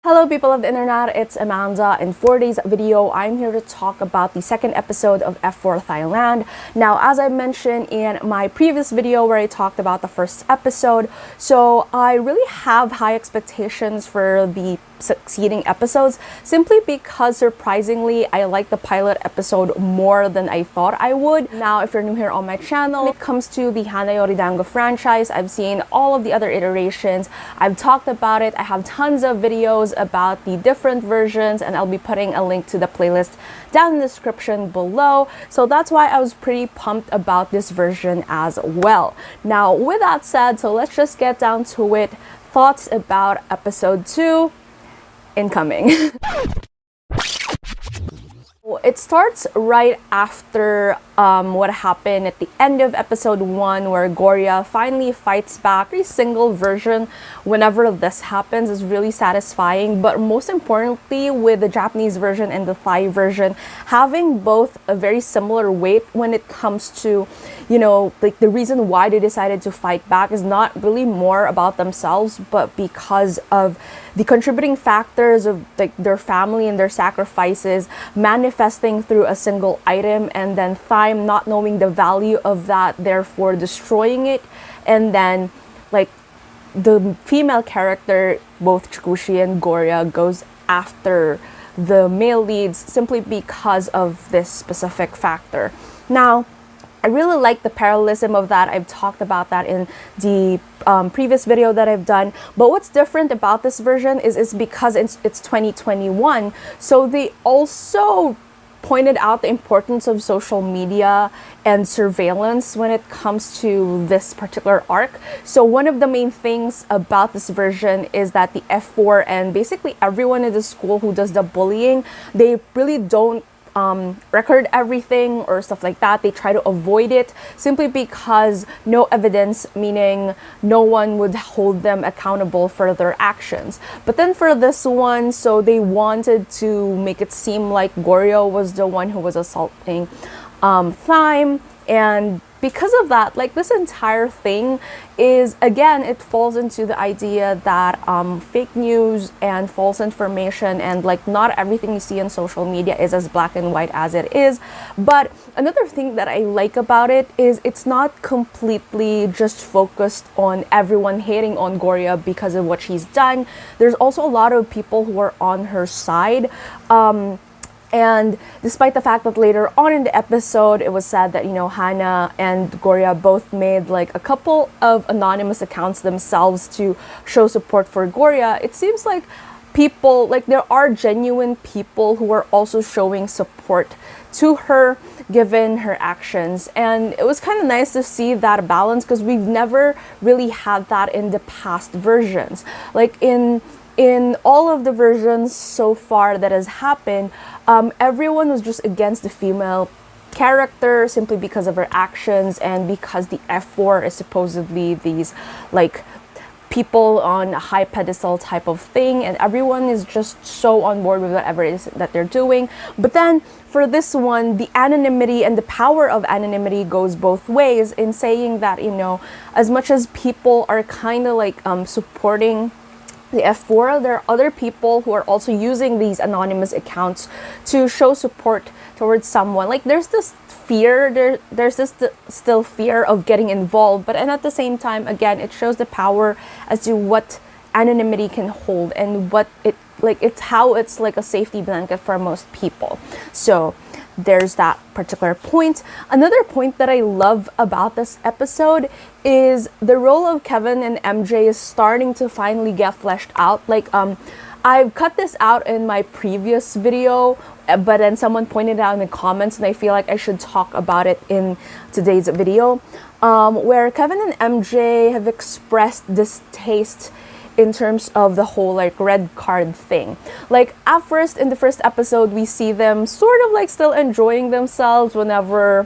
Hello people of the internet, it's Amanda. In today's video, I'm here to talk about the second episode of F4 Thailand. Now, as I mentioned in my previous video where I talked about the first episode, so I really have high expectations for the succeeding episodes simply because surprisingly I like the pilot episode more than I thought I would. Now, if you're new here on my channel, when it comes to the Hana Yori Dango franchise, I've seen all of the other iterations. I've talked about it. I have tons of videos about the different versions and I'll be putting a link to the playlist down in the description below. So that's why I was pretty pumped about this version as well. Now, with that said, so let's just get down to it. Thoughts about episode 2 incoming. It starts right after what happened at the end of episode 1 where Gorya finally fights back. Every single version whenever this happens is really satisfying, but most importantly with the Japanese version and the Thai version having both a very similar weight when it comes to, you know, like the reason why they decided to fight back is not really more about themselves but because of the contributing factors of like their family and their sacrifices manifesting through a single item, and then Thyme not knowing the value of that, therefore destroying it. And then like the female character, both Chikushi and Gorya, goes after the male leads simply because of this specific factor. Now, I really like the parallelism of that. I've talked about that in the previous video that I've done. But what's different about this version is because it's 2021. So they also pointed out the importance of social media and surveillance when it comes to this particular arc. So one of the main things about this version is that the F4 and basically everyone in the school who does the bullying, they really don't record everything or stuff like that. They try to avoid it simply because no evidence, meaning no one would hold them accountable for their actions. But then for this one, so they wanted to make it seem like Gorya was the one who was assaulting Thyme, and because of that, like this entire thing is, again, it falls into the idea that fake news and false information and like not everything you see on social media is as black and white as it is. But another thing that I like about it is it's not completely just focused on everyone hating on Gorya because of what she's done. There's also a lot of people who are on her side. And despite the fact that later on in the episode, it was said that, you know, Hana and Gorya both made like a couple of anonymous accounts themselves to show support for Gorya, it seems like people, like there are genuine people who are also showing support to her given her actions. And it was kind of nice to see that balance because we've never really had that in the past versions. Like in all of the versions so far that has happened, everyone was just against the female character simply because of her actions and because the F4 is supposedly these like people on a high pedestal type of thing, and everyone is just so on board with whatever it is that they're doing. But then for this one, the anonymity and the power of anonymity goes both ways in saying that, you know, as much as people are kind of like supporting the F4, there are other people who are also using these anonymous accounts to show support towards someone. Like there's this fear, there's this still fear of getting involved, but and at the same time, again, it shows the power as to what anonymity can hold and what it like. It's how it's like a safety blanket for most people. So there's that particular point. Another point that I love about this episode is the role of Kavin and MJ is starting to finally get fleshed out. Like I've cut this out in my previous video, but then someone pointed out in the comments and I feel like I should talk about it in today's video, where Kavin and MJ have expressed distaste in terms of the whole like red card thing. Like at first in the first episode, we see them sort of like still enjoying themselves whenever,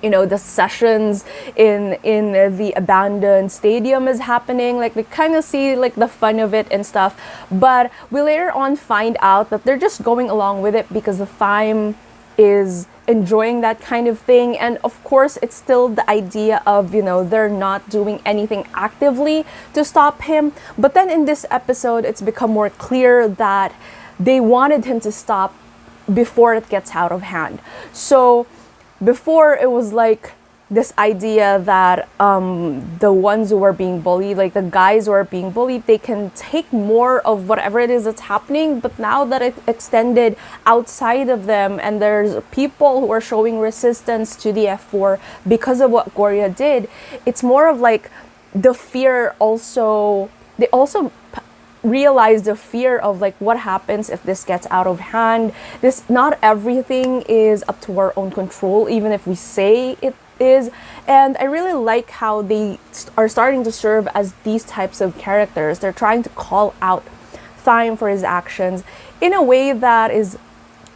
you know, the sessions in the abandoned stadium is happening. Like we kind of see like the fun of it and stuff, but we later on find out that they're just going along with it because the Thyme is enjoying that kind of thing. And of course, it's still the idea of, they're not doing anything actively to stop him. But then in this episode, it's become more clear that they wanted him to stop before it gets out of hand. So before, it was like this idea that the ones who are being bullied, like the guys who are being bullied, they can take more of whatever it is that's happening. But now that it extended outside of them, and there's people who are showing resistance to the F4 because of what Gorya did, it's more of like the fear also, they also realize the fear of like what happens if this gets out of hand. This, not everything is up to our own control, even if we say it is. And I really like how they are starting to serve as these types of characters. They're trying to call out Thyme for his actions in a way that is,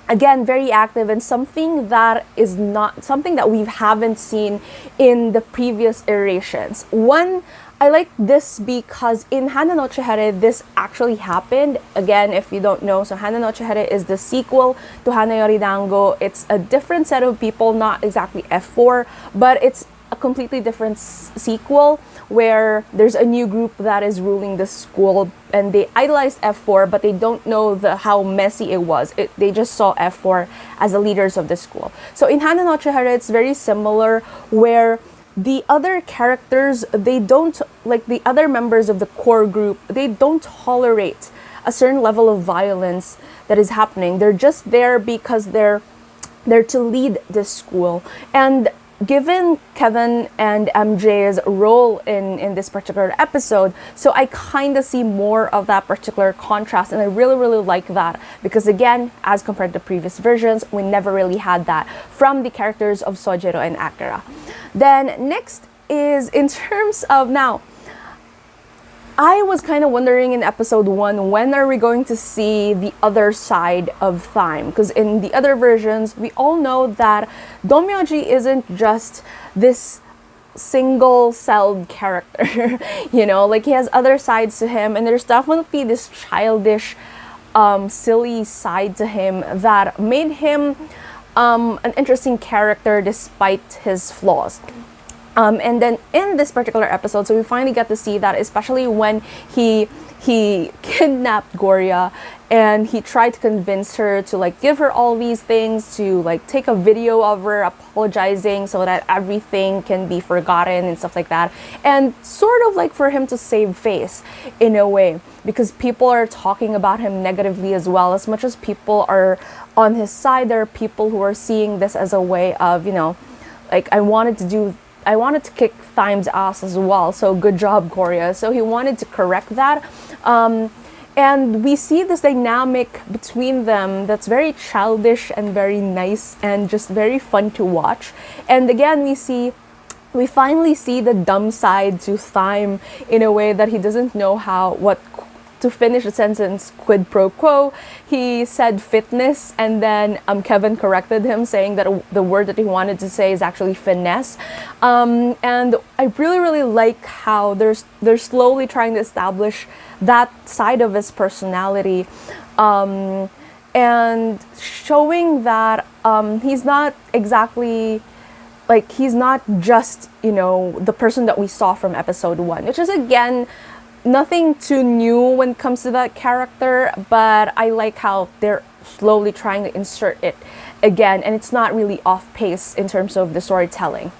again, very active, and something that is not something that we haven't seen in the previous iterations. One, I like this because in Hana no Chihere, this actually happened. Again, if you don't know, so Hana no Chihere is the sequel to Hana Yori Dango. It's a different set of people, not exactly F4, but it's a completely different sequel where there's a new group that is ruling the school, and they idolized F4, but they don't know how messy it was. They just saw F4 as the leaders of the school. So in Hana no Chihere, it's very similar, where the other characters, they don't, like the other members of the core group, they don't tolerate a certain level of violence that is happening. They're just there because they're to lead this school. And given Kavin and MJ's role in this particular episode, so I kind of see more of that particular contrast, and I really, really like that, because again, as compared to previous versions, we never really had that from the characters of Sojiro and Akira. Then next is in terms of, now, I was kind of wondering in episode 1, when are we going to see the other side of Thyme? Because in the other versions, we all know that Domyoji isn't just this single-celled character, like he has other sides to him, and there's definitely this childish, silly side to him that made him an interesting character despite his flaws. And then in this particular episode, so we finally get to see that, especially when he kidnapped Gorya and he tried to convince her to like give her all these things, to like take a video of her apologizing so that everything can be forgotten and stuff like that, and sort of like for him to save face in a way, because people are talking about him negatively as well. As much as people are on his side, there are people who are seeing this as a way of, like, I wanted to kick Thyme's ass as well, so good job, Gorya. So he wanted to correct that. And we see this dynamic between them that's very childish and very nice and just very fun to watch. And again, we finally see the dumb side to Thyme in a way that he doesn't know what to finish the sentence, quid pro quo. He said fitness, and then Kevin corrected him, saying that the word that he wanted to say is actually finesse. And I really, really like how they're slowly trying to establish that side of his personality, and showing that he's not exactly, like, he's not just, the person that we saw from episode 1, which is, again, nothing too new when it comes to that character, but I like how they're slowly trying to insert it again, and it's not really off pace in terms of the storytelling.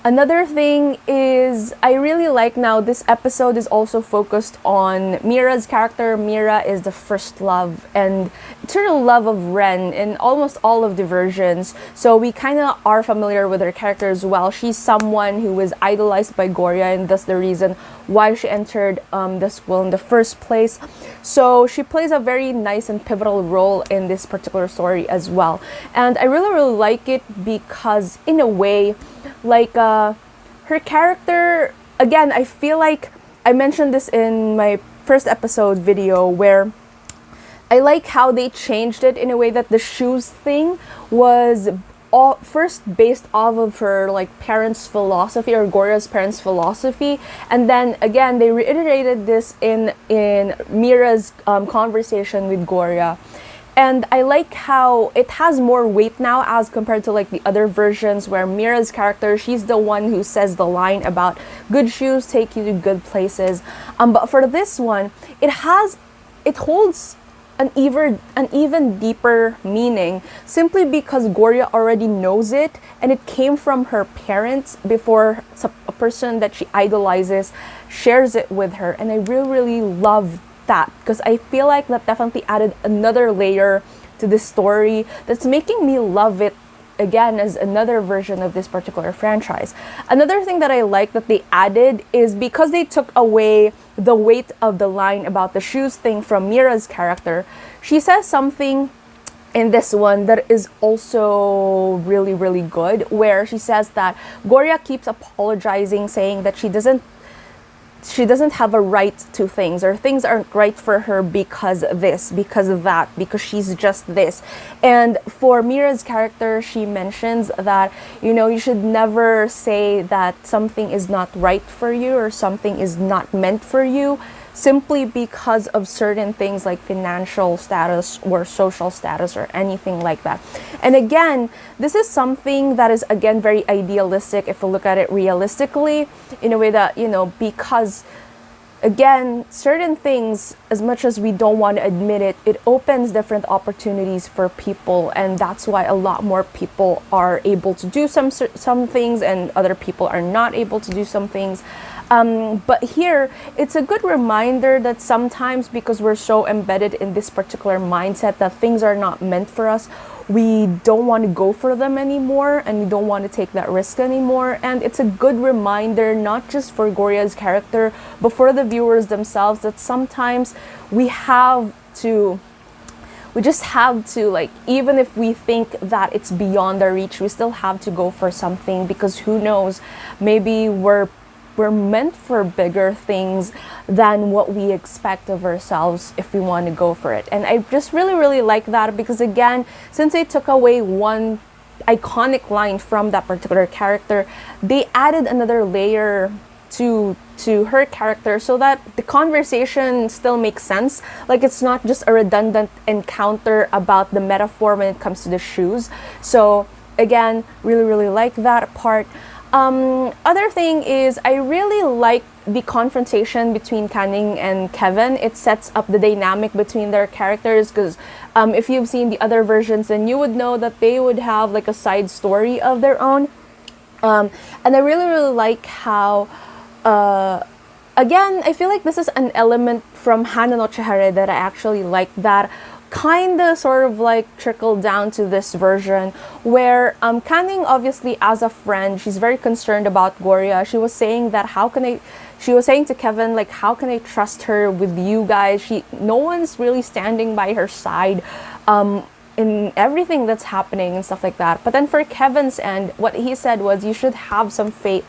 Another thing is, I really like now this episode is also focused on Mira's character. Mira is the first love and eternal love of Ren in almost all of the versions. So we kind of are familiar with her character as well. She's someone who was idolized by Gorya, and that's the reason why she entered the school in the first place. So she plays a very nice and pivotal role in this particular story as well. And I really, really like it because, in a way, like her character, again, I feel like I mentioned this in my first episode video, where I like how they changed it in a way that the shoes thing was first based off of her like parents' philosophy, or Gorya's parents' philosophy, and then again they reiterated this in Mira's conversation with Gorya. And I like how it has more weight now as compared to like the other versions where Mira's character, she's the one who says the line about good shoes take you to good places. But for this one, it holds an even deeper meaning simply because Gorya already knows it and it came from her parents before a person that she idolizes shares it with her. And I really love that because I feel like that definitely added another layer to this story that's making me love it again as another version of this particular franchise. Another thing that I like that they added is because they took away the weight of the line about the shoes thing from Mira's character, she says something in this one that is also really good, where she says that Gorya keeps apologizing, saying that she doesn't have a right to things, or things aren't right for her because of this, because of that, because she's just this. And for Mira's character, she mentions that, you should never say that something is not right for you or something is not meant for you simply because of certain things like financial status or social status or anything like that. And again, this is something that is again very idealistic if we look at it realistically, in a way that, because again, certain things, as much as we don't want to admit it, it opens different opportunities for people, and that's why a lot more people are able to do some things and other people are not able to do some things. But here, it's a good reminder that sometimes because we're so embedded in this particular mindset that things are not meant for us, we don't want to go for them anymore and we don't want to take that risk anymore. And it's a good reminder, not just for Gorya's character, but for the viewers themselves, that sometimes we just have to, like, even if we think that it's beyond our reach, we still have to go for something, because who knows, maybe we're meant for bigger things than what we expect of ourselves if we want to go for it. And I just really like that, because again, since they took away one iconic line from that particular character, they added another layer to her character so that the conversation still makes sense. Like, it's not just a redundant encounter about the metaphor when it comes to the shoes. So again, really like that part. Other thing is, I really like the confrontation between Canning and Kevin. It sets up the dynamic between their characters, because if you've seen the other versions, then you would know that they would have like a side story of their own. And I really like how, again, I feel like this is an element from Hana no Chihare that I actually like, that kind of sort of like trickled down to this version, where Canning, obviously as a friend, she's very concerned about Gorya. She was saying that she was saying to Kevin, like, how can I trust her with you guys? No one's really standing by her side in everything that's happening and stuff like that. But then for Kevin's end, what he said was, you should have some faith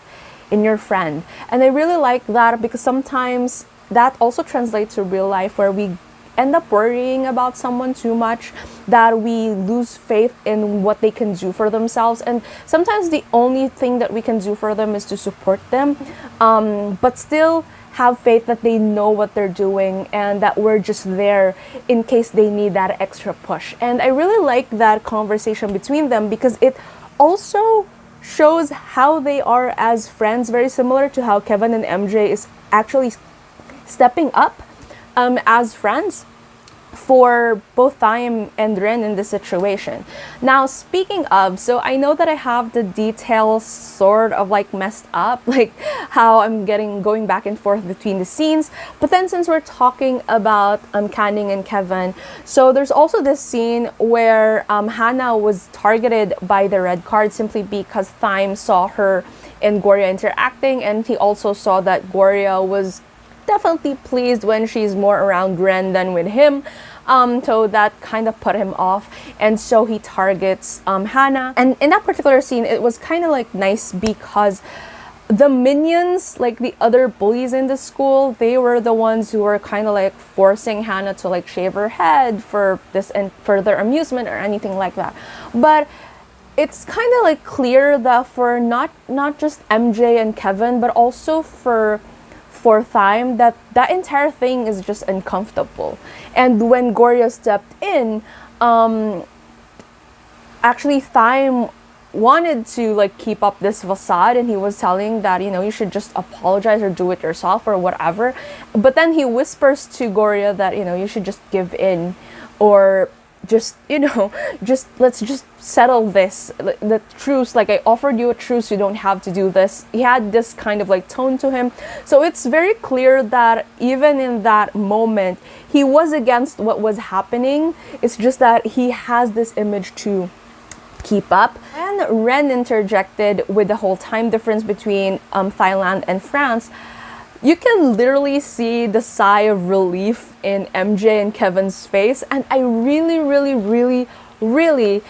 in your friend. And I really like that, because sometimes that also translates to real life, where we end up worrying about someone too much, that we lose faith in what they can do for themselves. And sometimes the only thing that we can do for them is to support them, but still have faith that they know what they're doing and that we're just there in case they need that extra push. And I really like that conversation between them, because it also shows how they are as friends, very similar to how Kevin and MJ is actually stepping up as friends for both Thyme and Rin in this situation. Now, speaking of, so I know that I have the details sort of like messed up, like how I'm going back and forth between the scenes. But then, since we're talking about Canning and Kevin, so there's also this scene where Hana was targeted by the red card simply because Thyme saw her and Gorya interacting, and he also saw that Gorya was definitely pleased when she's more around Ren than with him. So that kind of put him off, and so he targets Hana. And in that particular scene, it was kind of like nice, because the minions, like the other bullies in the school, they were the ones who were kind of like forcing Hana to like shave her head for this and for their amusement or anything like that. But it's kind of like clear that for not just MJ and Kevin, but also for Thyme, that entire thing is just uncomfortable. And when Gorya stepped in, actually Thyme wanted to like keep up this facade, and he was telling that, you know, you should just apologize or do it yourself or whatever. But then he whispers to Gorya that, you know, you should just give in, or just, you know, just let's just settle this, the truce, like I offered you a truce, you don't have to do this. He had this kind of like tone to him. So it's very clear that even in that moment he was against what was happening. It's just that he has this image to keep up. And Ren interjected with the whole time difference between Thailand and France. You can literally see the sigh of relief in MJ and Kevin's face, and I really, really, really, really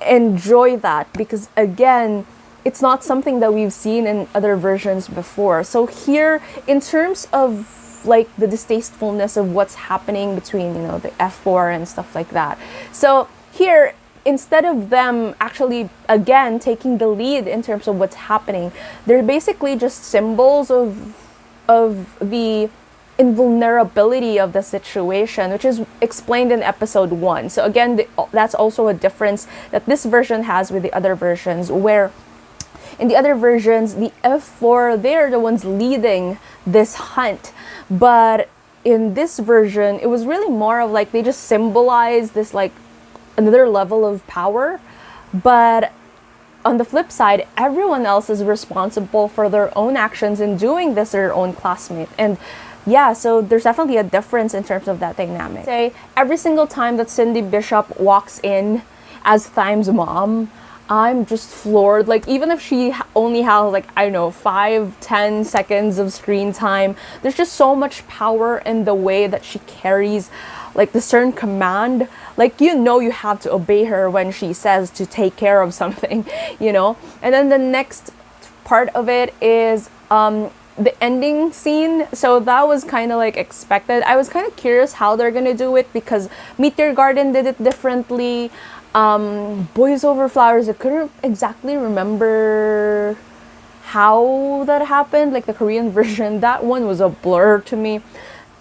enjoy that, because again, it's not something that we've seen in other versions before. So here, in terms of like the distastefulness of what's happening between, you know, the F4 and stuff like that. So here, instead of them actually again taking the lead in terms of what's happening, they're basically just symbols of the invulnerability of the situation, which is explained in episode 1. So again, that's also a difference that this version has with the other versions, where in the other versions, the F4, they're the ones leading this hunt. But in this version, it was really more of like they just symbolize this like another level of power. But on the flip side, everyone else is responsible for their own actions in doing this, their own classmate. And yeah, so there's definitely a difference in terms of that dynamic. Say, every single time that Cindy Bishop walks in as Thyme's mom, I'm just floored. Like, even if she only has like, I don't know, 5-10 seconds of screen time, there's just so much power in the way that she carries like the certain command. Like, you know, you have to obey her when she says to take care of something, you know. And then the next part of it is the ending scene. So that was kind of like expected. I was kind of curious how they're gonna do it, because Meteor Garden did it differently. Boys Over Flowers, I couldn't exactly remember how that happened, like the Korean version. That one was a blur to me.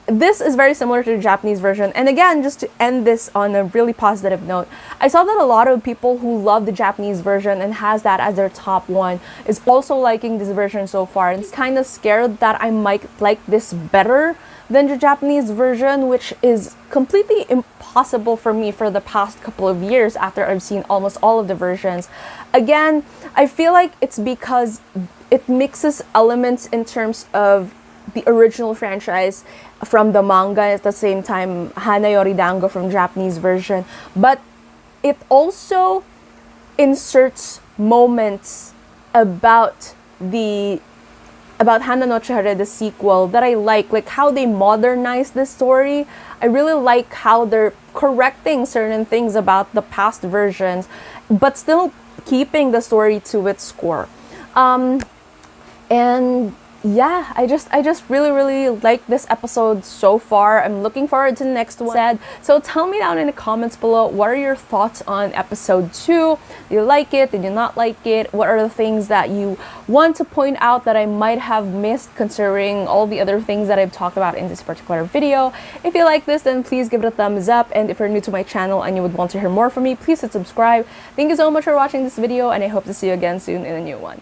This is very similar to the Japanese version. And again, just to end this on a really positive note, I saw that a lot of people who love the Japanese version and has that as their top one is also liking this version so far. And it's kind of scared that I might like this better than the Japanese version, which is completely impossible for me for the past couple of years after I've seen almost all of the versions. Again, I feel like it's because it mixes elements in terms of the original franchise from the manga, at the same time Hana, Yori, Dango from Japanese version, but it also inserts moments about Hana no Chihara, the sequel, that I like how they modernize this story. I really like how they're correcting certain things about the past versions, but still keeping the story to its core. And yeah, I just really like this episode so far. I'm looking forward to the next one. So tell me down in the comments below, what are your thoughts on episode 2? Did you like it? Did you not like it? What are the things that you want to point out that I might have missed, considering all the other things that I've talked about in this particular video? If you like this, then please give it a thumbs up. And if you're new to my channel and you would want to hear more from me, please hit subscribe. Thank you so much for watching this video, and I hope to see you again soon in a new one.